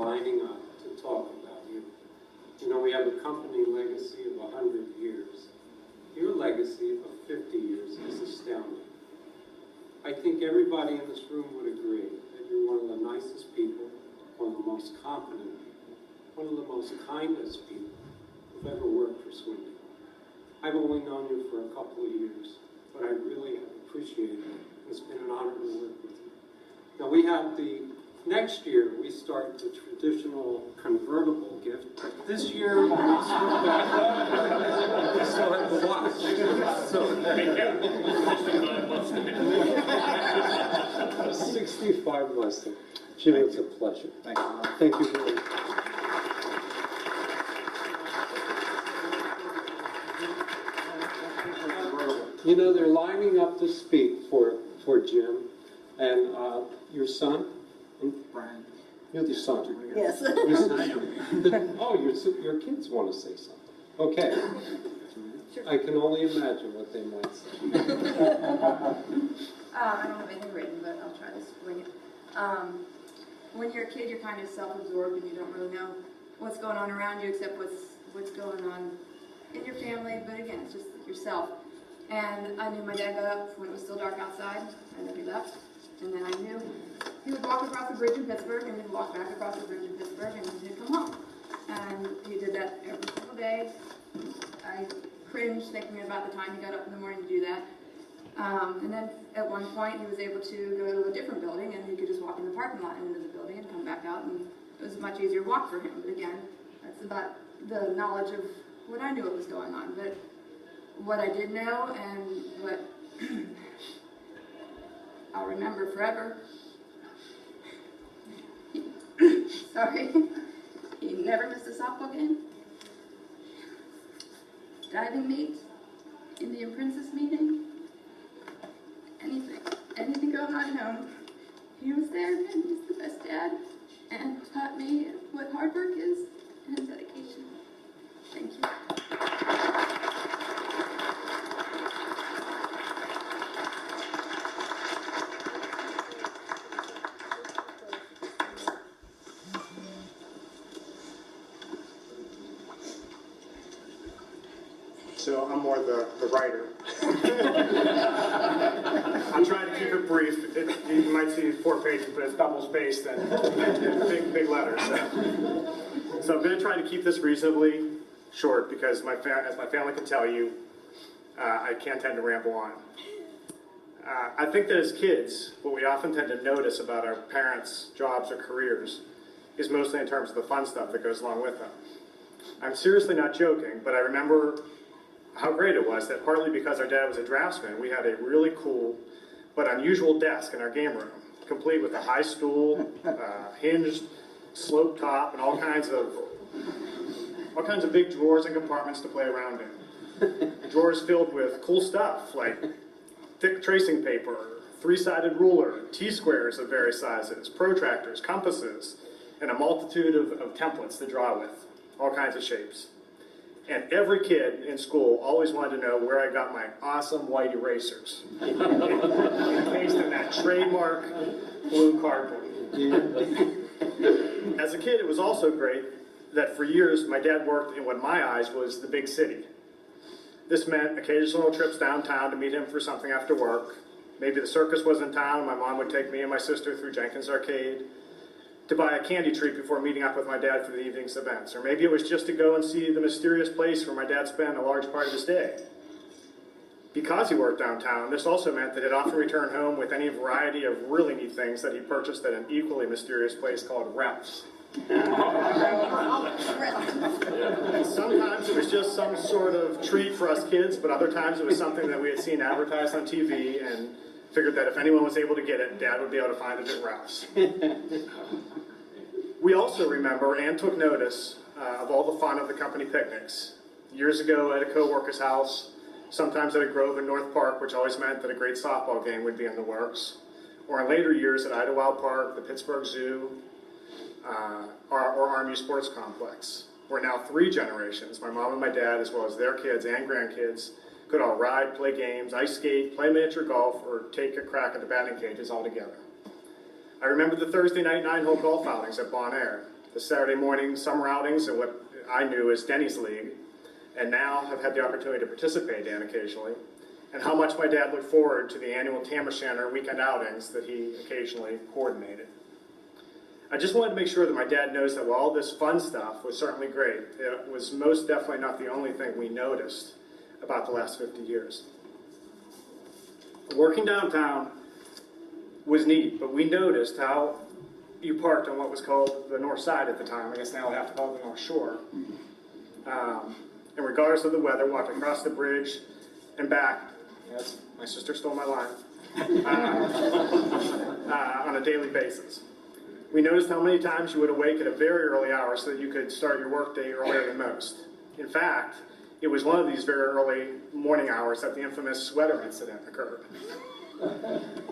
lining up to talk about you. You know, we have a company legacy of 100 years. Your legacy of 50 years is astounding. I think everybody in this room would agree that you're one of the nicest people, one of the most competent people, one of the most kindest people who've ever worked for Swindell. I've only known you for a couple of years, but I really have appreciated it. It's been an honor to work with you. Now we have next year we start the traditional convertible gift, but this year we still have the watch. So, 65 Mustang. Jim, it's a pleasure. Thank you. Thank you very much. You know, they're lining up to speak for Jim and your son. Brian. You're the son. Yes. Your son. Oh, your kids want to say something. Okay. Sure. I can only imagine what they might say. I don't have anything written, but I'll try to swing it. When you're a kid, you're kind of self-absorbed and you don't really know what's going on around you except what's going on in your family. But again, it's just yourself. And I knew my dad got up when it was still dark outside. I knew he left. And then I knew he would walk across the bridge in Pittsburgh and he'd walk back across the bridge in Pittsburgh and he'd come home. And he did that every single day. I cringed thinking about the time he got up in the morning to do that. And then at one point he was able to go to a different building and he could just walk in the parking lot into the building and come back out, and it was a much easier walk for him. But again, that's about the knowledge of what I knew what was going on. But what I did know and what I'll remember forever, sorry, he never missed a softball game, diving meet, Indian princess meeting, anything going on at home. He was there and he was the best dad and taught me what hard work is and dedication. Thank you. So I'm more the writer. I'm trying to keep it brief. You might see 4 pages, but it's double-spaced and big letters. So I'm going to try to keep this reasonably short because, as my family can tell you, I can't tend to ramble on. I think that as kids, what we often tend to notice about our parents' jobs or careers is mostly in terms of the fun stuff that goes along with them. I'm seriously not joking, but I remember how great it was that partly because our dad was a draftsman, we had a really cool but unusual desk in our game room, complete with a high stool, hinged slope top, and all kinds of big drawers and compartments to play around in. Drawers filled with cool stuff like thick tracing paper, 3-sided ruler, T-squares of various sizes, protractors, compasses, and a multitude of templates to draw with, all kinds of shapes. And every kid in school always wanted to know where I got my awesome white erasers, encased in that trademark blue cardboard. As a kid, it was also great that for years my dad worked in what my eyes was the big city. This meant occasional trips downtown to meet him for something after work. Maybe the circus was in town, my mom would take me and my sister through Jenkins Arcade, to buy a candy treat before meeting up with my dad for the evening's events. Or maybe it was just to go and see the mysterious place where my dad spent a large part of his day. Because he worked downtown, this also meant that he'd often return home with any variety of really neat things that he purchased at an equally mysterious place called Ralph's. Sometimes it was just some sort of treat for us kids, but other times it was something that we had seen advertised on TV and figured that if anyone was able to get it, Dad would be able to find it at Ralph's. We also remember and took notice of all the fun of the company picnics. Years ago at a co-worker's house, sometimes at a grove in North Park, which always meant that a great softball game would be in the works, or in later years at Idlewild Park, the Pittsburgh Zoo, or Army Sports Complex, where now 3 generations, my mom and my dad, as well as their kids and grandkids, could all ride, play games, ice skate, play miniature golf, or take a crack at the batting cages all together. I remember the Thursday night 9-hole golf outings at Bon Air, the Saturday morning summer outings and what I knew as Denny's League, and now have had the opportunity to participate in occasionally, and how much my dad looked forward to the annual Tam O'Shanter weekend outings that he occasionally coordinated. I just wanted to make sure that my dad knows that while all this fun stuff was certainly great, it was most definitely not the only thing we noticed about the last 50 years. Working downtown was neat, but we noticed how you parked on what was called the North Side at the time. I guess now we have to call it the North Shore. And regardless of the weather, walked across the bridge and back. Yes, my sister stole my line. On a daily basis. We noticed how many times you would awake at a very early hour so that you could start your workday earlier than most. In fact, it was one of these very early morning hours that the infamous sweater incident occurred.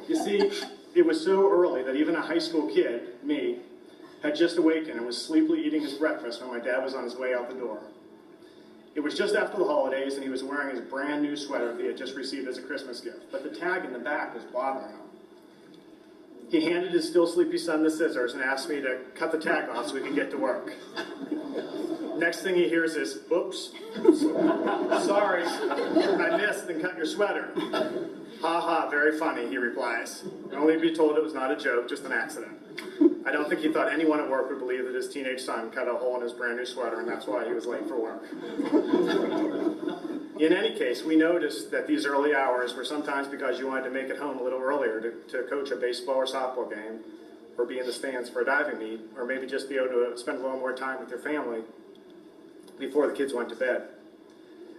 You see, it was so early that even a high school kid, me, had just awakened and was sleepily eating his breakfast when my dad was on his way out the door. It was just after the holidays, and he was wearing his brand new sweater that he had just received as a Christmas gift, but the tag in the back was bothering him. He handed his still sleepy son the scissors and asked me to cut the tag off so we could get to work. Next thing he hears is, "Oops, sorry, I missed and cut your sweater." "Ha ha, very funny," he replies, only to be told it was not a joke, just an accident. I don't think he thought anyone at work would believe that his teenage son cut a hole in his brand new sweater, and that's why he was late for work. In any case, we noticed that these early hours were sometimes because you wanted to make it home a little earlier to coach a baseball or softball game, or be in the stands for a diving meet, or maybe just be able to spend a little more time with your family before the kids went to bed.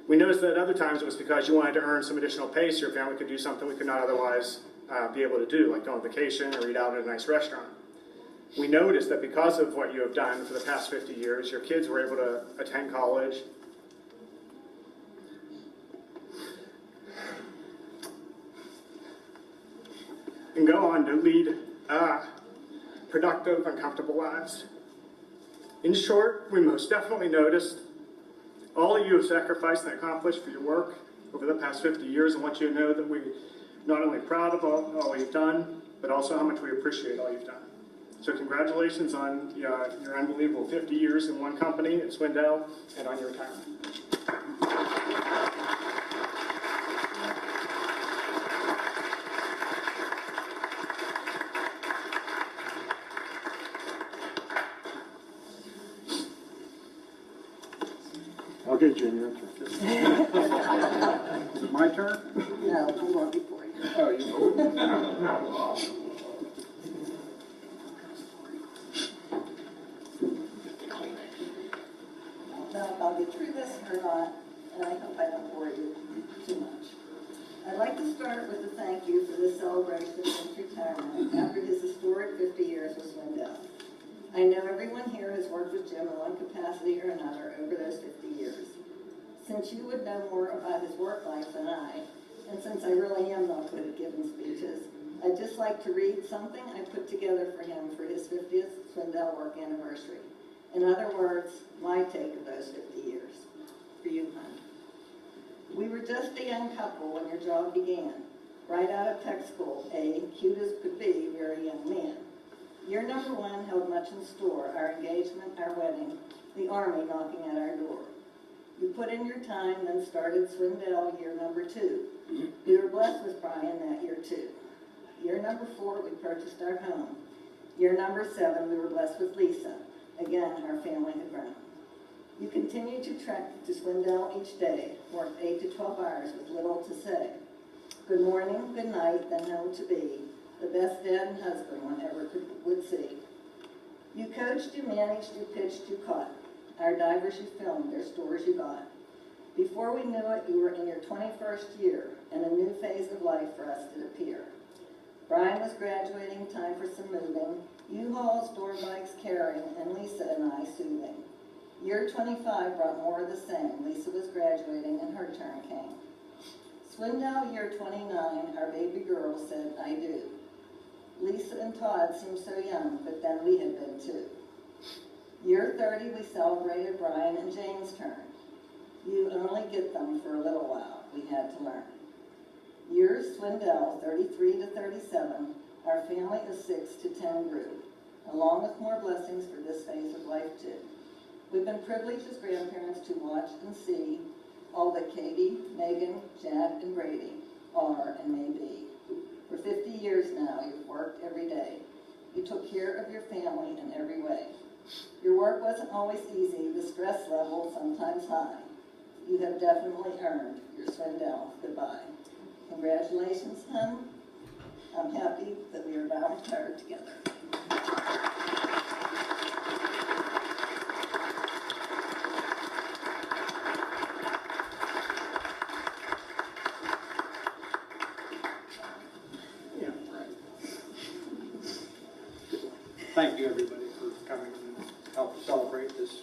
We noticed that at other times it was because you wanted to earn some additional pay so your family could do something we could not otherwise be able to do, like go on vacation or eat out at a nice restaurant. We noticed that because of what you have done for the past 50 years, your kids were able to attend college, and go on to lead productive and comfortable lives. In short, we most definitely noticed all you have sacrificed and accomplished for your work over the past 50 years, and want you to know that we're not only proud of all you've done, but also how much we appreciate all you've done. So congratulations on your unbelievable 50 years in one company at Swindell, and on your retirement. Okay, Jim, your turn. Is it my turn? No, I'm going before you. Oh, you. I don't know if I'll get through this or not, and I hope I don't bore you too much. I'd like to start with a thank you for this celebration of his retirement after his historic 50 years with Swindell. I know everyone here has worked with Jim in one capacity or another over those 50 years. Since you would know more about his work life than I, and since I really am not good at giving speeches, I'd just like to read something I put together for him for his 50th Swindell work anniversary. In other words, my take of those 50 years. For you, hon. We were just a young couple when your job began. Right out of tech school, cute as could be, very young man. Year number 1 held much in store, our engagement, our wedding, the Army knocking at our door. You put in your time, then started Swindell year number 2. We were blessed with Brian that year too. Year number 4, we purchased our home. Year number 7, we were blessed with Lisa. Again, our family had grown. You continued to trek to Swindell each day, worked 8 to 12 hours with little to say. Good morning, good night, then home to be. The best dad and husband one ever would see. You coached, you managed, you pitched, you caught. Our divers you filmed, their stores you got. Before we knew it, you were in your 21st year, and a new phase of life for us did appear. Brian was graduating, time for some moving, U-Hauls, door bikes carrying, and Lisa and I soothing. Year 25 brought more of the same. Lisa was graduating, and her turn came. Swindell year 29, our baby girl said, I do. Lisa and Todd seemed so young, but then we had been too. Year 30, we celebrated Brian and Jane's turn. You only get them for a little while, we had to learn. Years Swindell, 33 to 37, our family of 6 to 10 grew. along with more blessings for this phase of life too. We've been privileged as grandparents to watch and see all that Katie, Megan, Jack, and Brady are and may be. For 50 years now, you've worked every day. You took care of your family in every way. Your work wasn't always easy, the stress level sometimes high. You have definitely earned your Swindell goodbye. Congratulations, hon. I'm happy that we are now retired together. Thank you, everybody, for coming and help celebrate this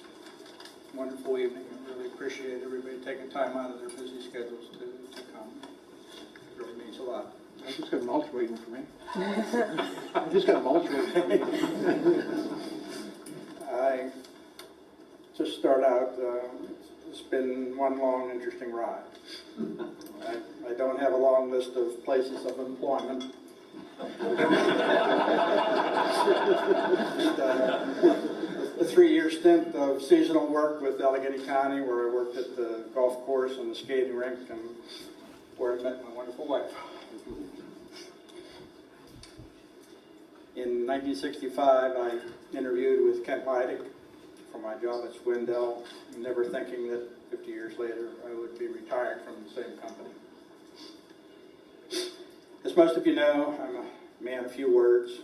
wonderful evening. I really appreciate everybody taking time out of their busy schedules to come. It really means a lot. I just got mulch waiting for me. I just got mulch waiting for me. I just start out, it's been one long, interesting ride. I don't have a long list of places of employment. A 3-year stint of seasonal work with Allegheny County, where I worked at the golf course and the skating rink, and where I met my wonderful wife. In 1965, I interviewed with Kent Leidig for my job at Swindell, never thinking that 50 years later I would be retired from the same company. As most of you know, I'm a man of few words,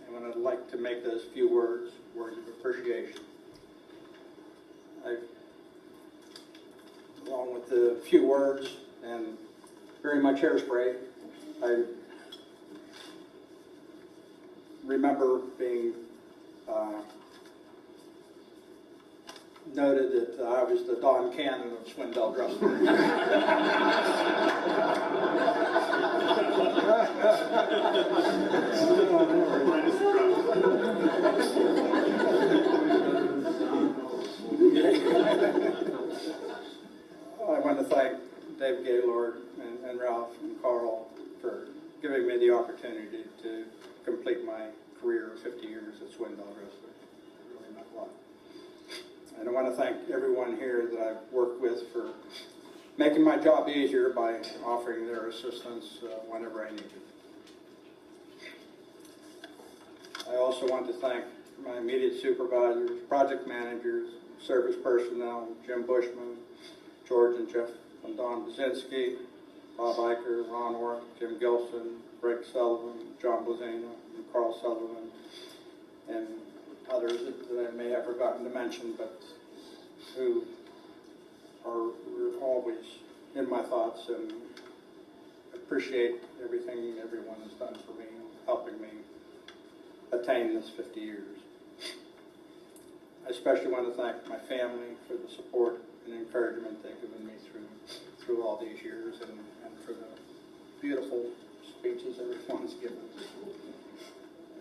and when I'd like to make those few words of appreciation. Along with the few words and very much hairspray, I remember being noted that I was the Don Cannon of Swindell Retirement. I want to thank Dave Gaylord and Ralph and Carl for giving me the opportunity to complete my career of 50 years at Swindell Retirement. It really meant a lot. And I want to thank everyone here that I've worked with for making my job easier by offering their assistance whenever I need it. I also want to thank my immediate supervisors, project managers, service personnel, Jim Bushman, George and Jeff and Don Bazinski, Bob Eicher, Ron Orr, Jim Gilson, Greg Sullivan, John Blazina, and Carl Sullivan, and others that I may have forgotten to mention, but who are always in my thoughts, and appreciate everything everyone has done for me, helping me attain this 50 years. I especially want to thank my family for the support and encouragement they've given me through all these years, and for the beautiful speeches everyone's given,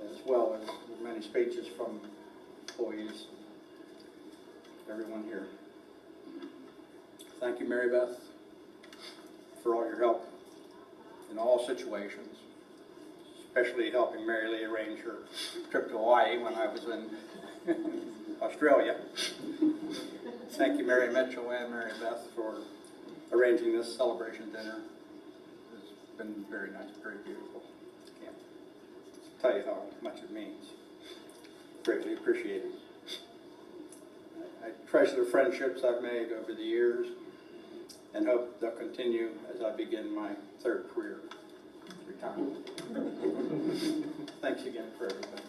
as well as the many speeches from employees, everyone here. Thank you, Mary Beth, for all your help in all situations, especially helping Mary Lee arrange her trip to Hawaii when I was in Australia. Thank you, Mary Mitchell and Mary Beth, for arranging this celebration dinner. It's been very nice, very beautiful. Can't tell you how much it means. Greatly appreciated. I treasure the friendships I've made over the years and hope they'll continue as I begin my third career retirement. Thanks again for everything.